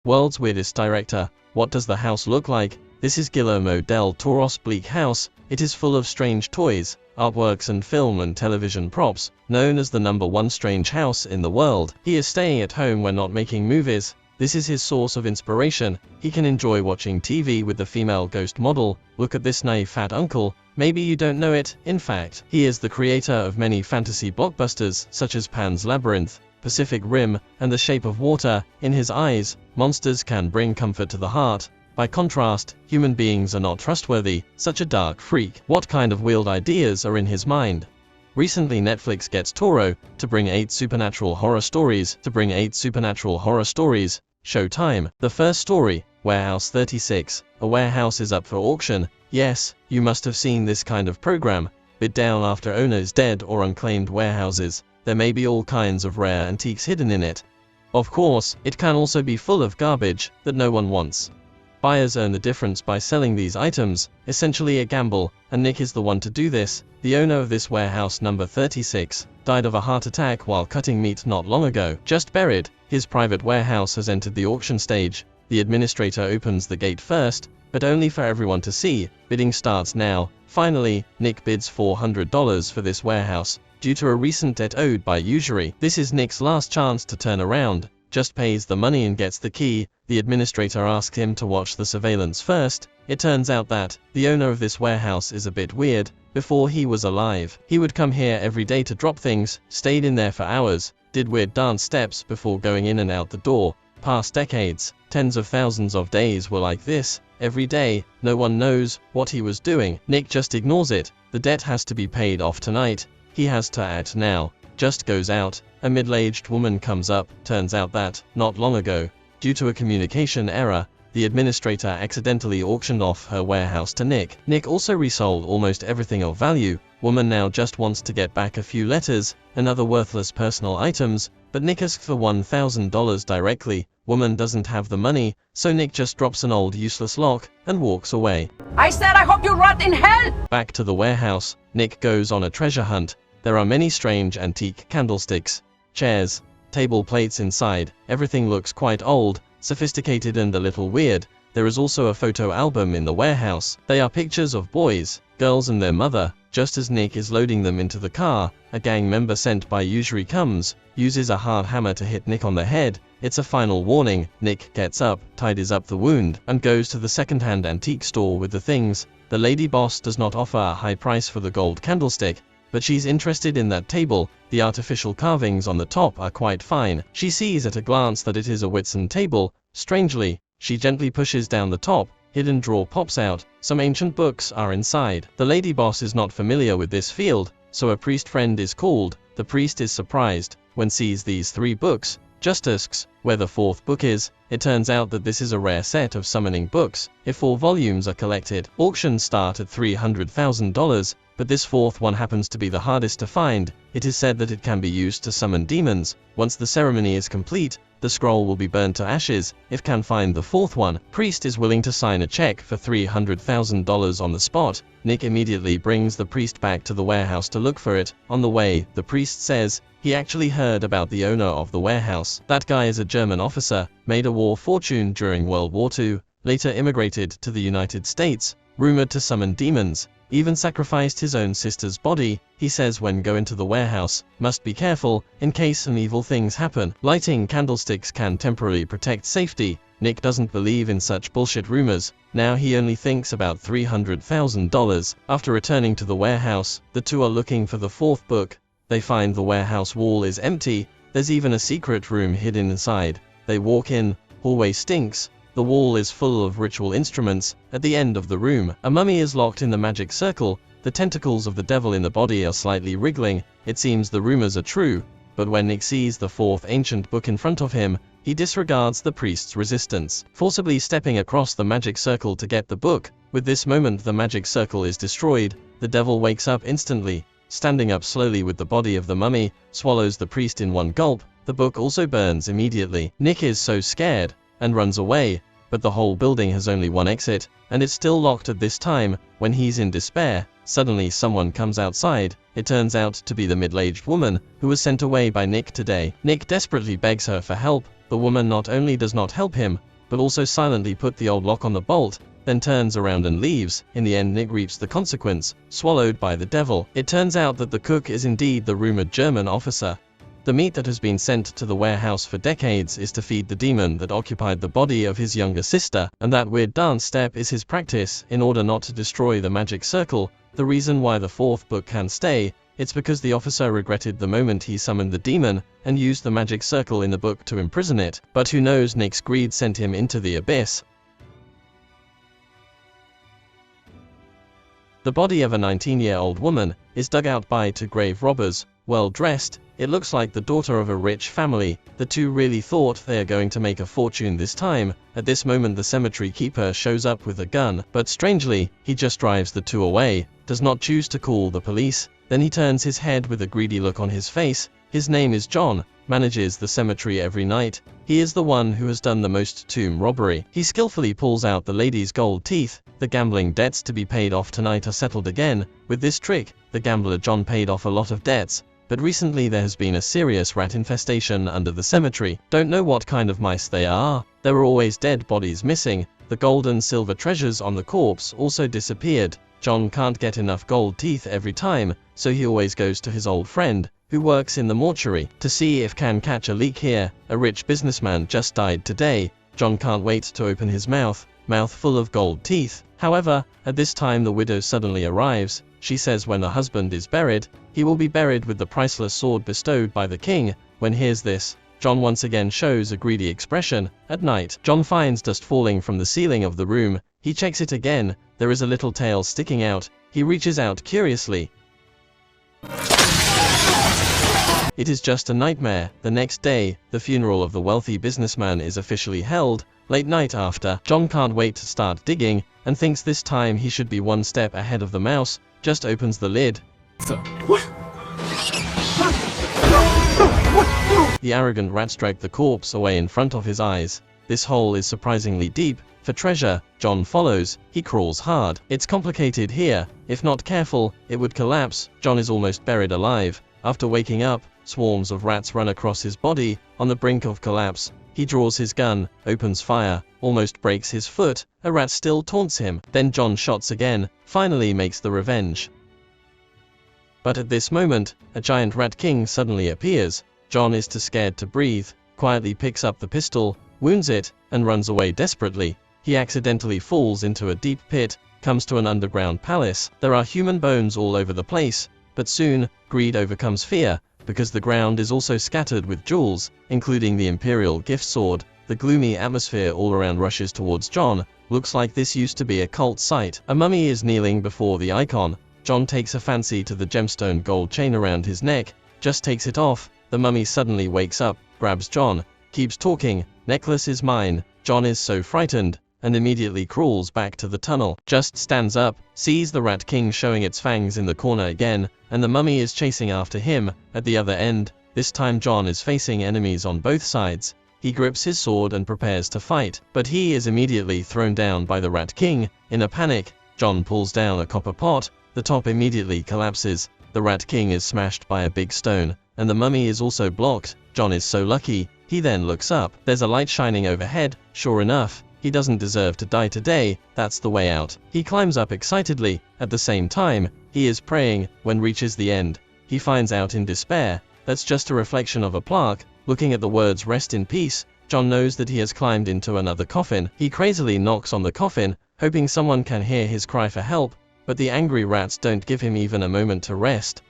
World's weirdest director. What does the house look like? This is Guillermo del Toro's bleak house. It is full of strange toys, artworks and film and television props. Known as the #1 strange house in the world, he is staying at home when not making movies. This is his source of inspiration. He can enjoy watching TV with the female ghost model. Look at this naive fat uncle. Maybe you don't know it. In fact, he is the creator of many fantasy blockbusters such as Pan's Labyrinth, Pacific Rim, and The Shape of Water. In his eyes, monsters can bring comfort to the heart. By contrast, human beings are not trustworthy. Such a dark freak. What kind of wild ideas are in his mind? Recently Netflix gets Toro to bring 8 supernatural horror stories. Showtime. The first story, Warehouse 36. A warehouse is up for auction. Yes, you must have seen this kind of program. Bid down after owner is dead or unclaimed warehouses. There may be all kinds of rare antiques hidden in it. Of course, it can also be full of garbage that no one wants. Buyers earn the difference by selling these items, essentially a gamble, and Nick is the one to do this. The owner of this warehouse number 36 died of a heart attack while cutting meat not long ago. Just buried. His private warehouse has entered the auction stage. The administrator opens the gate first, but only for everyone to see. Bidding starts now. Finally, Nick bids $400 for this warehouse, due to a recent debt owed by usury. This is Nick's last chance to turn around. Just pays the money and gets the key. The administrator asks him to watch the surveillance first. It turns out that the owner of this warehouse is a bit weird. Before he was alive, he would come here every day to drop things, stayed in there for hours, did weird dance steps before going in and out the door. Past decades, tens of thousands of days were like this. Every day, no one knows what he was doing. Nick just ignores it. The debt has to be paid off tonight. He has to act now. Just goes out. A middle-aged woman comes up. Turns out that, not long ago, due to a communication error, the administrator accidentally auctioned off her warehouse to Nick. Nick also resold almost everything of value. Woman now just wants to get back a few letters and other worthless personal items, but Nick asks for $1,000 directly. Woman doesn't have the money, so Nick just drops an old useless lock and walks away. I said I hope you rot in hell! Back to the warehouse, Nick goes on a treasure hunt. There are many strange antique candlesticks, chairs, table plates inside. Everything looks quite old, sophisticated and a little weird. There is also a photo album in the warehouse. They are pictures of boys, girls and their mother. Just as Nick is loading them into the car, a gang member sent by usury comes, uses a hard hammer to hit Nick on the head. It's a final warning. Nick gets up, tidies up the wound, and goes to the second-hand antique store with the things. The lady boss does not offer a high price for the gold candlestick, but she's interested in that table. The artificial carvings on the top are quite fine. She sees at a glance that it is a Whitsun table. Strangely, she gently pushes down the top. Hidden drawer pops out. Some ancient books are inside. The lady boss is not familiar with this field, so a priest friend is called. The priest is surprised when sees these 3 books. Just asks where the 4th book is. It turns out that this is a rare set of summoning books. If 4 volumes are collected, auctions start at $300,000, but this 4th one happens to be the hardest to find. It is said that it can be used to summon demons. Once the ceremony is complete, the scroll will be burned to ashes. If can find the 4th one, priest is willing to sign a check for $300,000 on the spot. Nick immediately brings the priest back to the warehouse to look for it. On the way, the priest says he actually heard about the owner of the warehouse. That guy is a German officer, made a war fortune during World War II, later immigrated to the United States, rumored to summon demons, even sacrificed his own sister's body. He says when go into the warehouse, must be careful, in case some evil things happen. Lighting candlesticks can temporarily protect safety. Nick doesn't believe in such bullshit rumors. Now he only thinks about $300,000. After returning to the warehouse, the 2 are looking for the 4th book. They find the warehouse wall is empty. There's even a secret room hidden inside. They walk in. Hallway stinks. The wall is full of ritual instruments. At the end of the room, a mummy is locked in the magic circle. The tentacles of the devil in the body are slightly wriggling. It seems the rumors are true, but when Nick sees the 4th ancient book in front of him, he disregards the priest's resistance, forcibly stepping across the magic circle to get the book. With this moment the magic circle is destroyed. The devil wakes up instantly, standing up slowly with the body of the mummy, swallows the priest in one gulp. The book also burns immediately. Nick is so scared and runs away, but the whole building has only one exit, and it's still locked at this time. When he's in despair, suddenly someone comes outside. It turns out to be the middle-aged woman who was sent away by Nick today. Nick desperately begs her for help. The woman not only does not help him, but also silently put the old lock on the bolt, then turns around and leaves. In the end, Nick reaps the consequence, swallowed by the devil. It turns out that the cook is indeed the rumored German officer. The meat that has been sent to the warehouse for decades is to feed the demon that occupied the body of his younger sister, and that weird dance step is his practice in order not to destroy the magic circle. The reason why the fourth book can stay, it's because the officer regretted the moment he summoned the demon and used the magic circle in the book to imprison it. But who knows, Nick's greed sent him into the abyss. The body of a 19-year-old woman is dug out by two grave robbers, well dressed. It looks like the daughter of a rich family. The two really thought they are going to make a fortune this time. At this moment, the cemetery keeper shows up with a gun, but strangely, he just drives the two away, does not choose to call the police. Then he turns his head with a greedy look on his face. His name is John, manages the cemetery every night. He is the one who has done the most tomb robbery. He skillfully pulls out the lady's gold teeth. The gambling debts to be paid off tonight are settled again. With this trick, the gambler John paid off a lot of debts. But recently there has been a serious rat infestation under the cemetery. Don't know what kind of mice they are. There were always dead bodies missing. The gold and silver treasures on the corpse also disappeared. John can't get enough gold teeth every time, so he always goes to his old friend, who works in the mortuary, to see if can catch a leak here. A rich businessman just died today. John can't wait to open his mouth full of gold teeth. However, at this time the widow suddenly arrives. She says when the husband is buried, he will be buried with the priceless sword bestowed by the king. When hears this, John once again shows a greedy expression. At night, John finds dust falling from the ceiling of the room. He checks it again. There is a little tail sticking out. He reaches out curiously. It is just a nightmare. The next day, the funeral of the wealthy businessman is officially held. Late night after, John can't wait to start digging, and thinks this time he should be one step ahead of the mouse. Just opens the lid. The arrogant rats drag the corpse away in front of his eyes. This hole is surprisingly deep. For treasure, John follows. He crawls hard. It's complicated here. If not careful, it would collapse. John is almost buried alive. After waking up, swarms of rats run across his body. On the brink of collapse, he draws his gun, opens fire, almost breaks his foot. A rat still taunts him. Then John shots again, finally makes the revenge. But at this moment, a giant rat king suddenly appears. John is too scared to breathe, quietly picks up the pistol, wounds it, and runs away desperately. He accidentally falls into a deep pit, comes to an underground palace. There are human bones all over the place, but soon, greed overcomes fear, because the ground is also scattered with jewels, including the imperial gift sword. The gloomy atmosphere all around rushes towards John. Looks like this used to be a cult site. A mummy is kneeling before the icon. John takes a fancy to the gemstone gold chain around his neck, just takes it off. The mummy suddenly wakes up, grabs John, keeps talking. Necklace is mine. John is so frightened, and immediately crawls back to the tunnel. Just stands up, sees the Rat King showing its fangs in the corner again, and the mummy is chasing after him. At the other end, this time John is facing enemies on both sides. He grips his sword and prepares to fight, but he is immediately thrown down by the Rat King. In a panic, John pulls down a copper pot. The top immediately collapses. The Rat King is smashed by a big stone, and the mummy is also blocked. John is so lucky. He then looks up. There's a light shining overhead. Sure enough, he doesn't deserve to die today. That's the way out. He climbs up excitedly. At the same time, he is praying. When reaches the end, he finds out in despair that's just a reflection of a plaque. Looking at the words "Rest in Peace," John knows that he has climbed into another coffin. He crazily knocks on the coffin, hoping someone can hear his cry for help, but the angry rats don't give him even a moment to rest.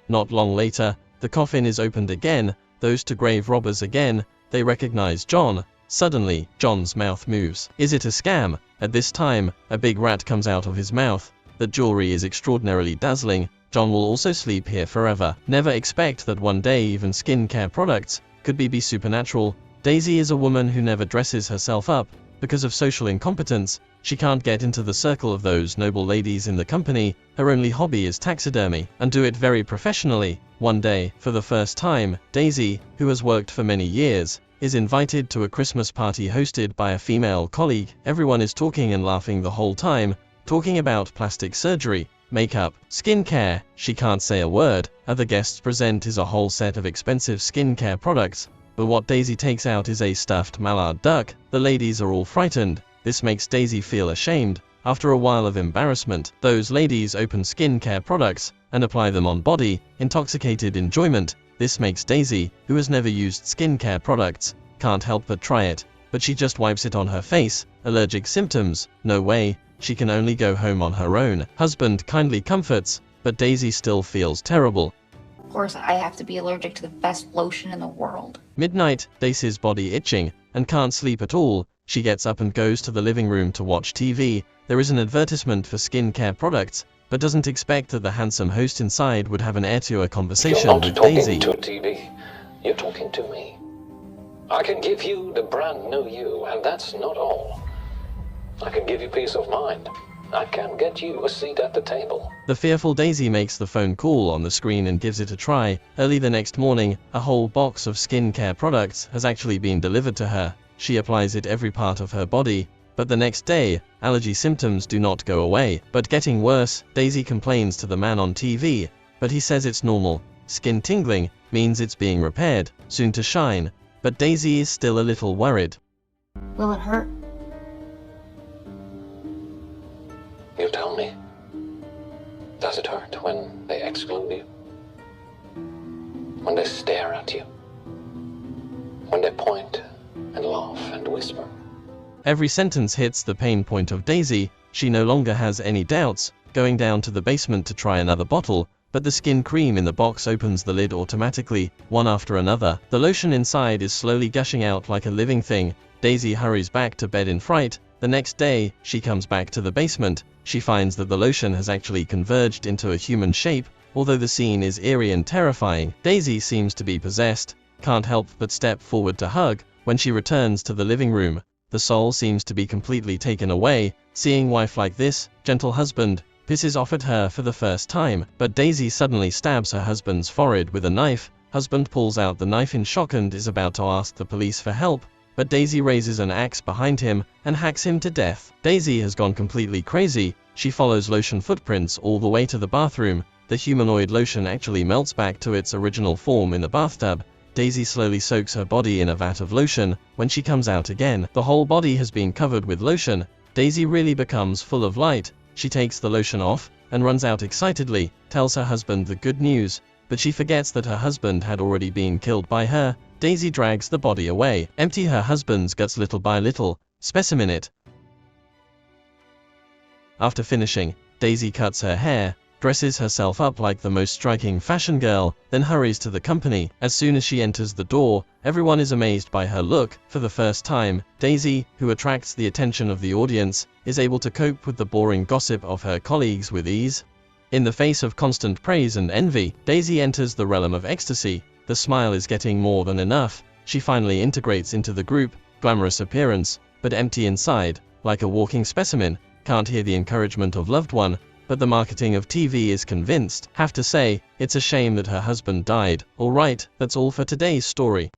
Not long later, the coffin is opened again. Those two grave robbers again. They recognize John. Suddenly, John's mouth moves. Is it a scam? At this time, a big rat comes out of his mouth. The jewelry is extraordinarily dazzling. John will also sleep here forever. Never expect that one day even skincare products could be supernatural. Daisy is a woman who never dresses herself up. Because of social incompetence, she can't get into the circle of those noble ladies in the company. Her only hobby is taxidermy, and do it very professionally. One day, for the first time, Daisy, who has worked for many years, is invited to a Christmas party hosted by a female colleague. Everyone is talking and laughing the whole time, talking about plastic surgery, makeup, skincare. She can't say a word. Other guests present is a whole set of expensive skincare products, but what Daisy takes out is a stuffed mallard duck. The ladies are all frightened. This makes Daisy feel ashamed. After a while of embarrassment, those ladies open skincare products and apply them on body. Intoxicated enjoyment. This makes Daisy, who has never used skincare products, can't help but try it, but she just wipes it on her face. Allergic symptoms. No way. She can only go home on her own. Husband kindly comforts, but Daisy still feels terrible. Of course, I have to be allergic to the best lotion in the world. Midnight, Daisy's body itching and can't sleep at all. She gets up and goes to the living room to watch TV. There is an advertisement for skincare products, but doesn't expect that the handsome host inside would have an air-to-air conversation with Daisy. You're not talking to TV, you're talking to me. I can give you the brand new you, and that's not all. I can give you peace of mind. I can get you a seat at the table. The fearful Daisy makes the phone call on the screen and gives it a try. Early the next morning, a whole box of skincare products has actually been delivered to her. She applies it every part of her body, but the next day, allergy symptoms do not go away, but getting worse. Daisy complains to the man on TV, but he says it's normal. Skin tingling means it's being repaired, soon to shine, but Daisy is still a little worried. Will it hurt? You tell me. Does it hurt when they exclude you? When they stare at you? When they point and laugh and whisper? Every sentence hits the pain point of Daisy. She no longer has any doubts, going down to the basement to try another bottle, but the skin cream in the box opens the lid automatically, one after another. The lotion inside is slowly gushing out like a living thing. Daisy hurries back to bed in fright. The next day, she comes back to the basement. She finds that the lotion has actually converged into a human shape. Although the scene is eerie and terrifying, Daisy seems to be possessed, can't help but step forward to hug. When she returns to the living room, the soul seems to be completely taken away. Seeing wife like this, gentle husband pisses off at her for the first time, but Daisy suddenly stabs her husband's forehead with a knife. Husband pulls out the knife in shock and is about to ask the police for help, but Daisy raises an axe behind him and hacks him to death. Daisy has gone completely crazy. She follows lotion footprints all the way to the bathroom. The humanoid lotion actually melts back to its original form in the bathtub. Daisy slowly soaks her body in a vat of lotion. When she comes out again, the whole body has been covered with lotion. Daisy really becomes full of light. She takes the lotion off and runs out excitedly, tells her husband the good news, but she forgets that her husband had already been killed by her. Daisy drags the body away, empty her husband's guts little by little, specimen it. After finishing, Daisy cuts her hair, dresses herself up like the most striking fashion girl, then hurries to the company. As soon as she enters the door, everyone is amazed by her look. For the first time, Daisy, who attracts the attention of the audience, is able to cope with the boring gossip of her colleagues with ease. In the face of constant praise and envy, Daisy enters the realm of ecstasy. The smile is getting more than enough. She finally integrates into the group, glamorous appearance, but empty inside, like a walking specimen. Can't hear the encouragement of loved one, but the marketing of TV is convinced. Have to say, it's a shame that her husband died. Alright, that's all for today's story.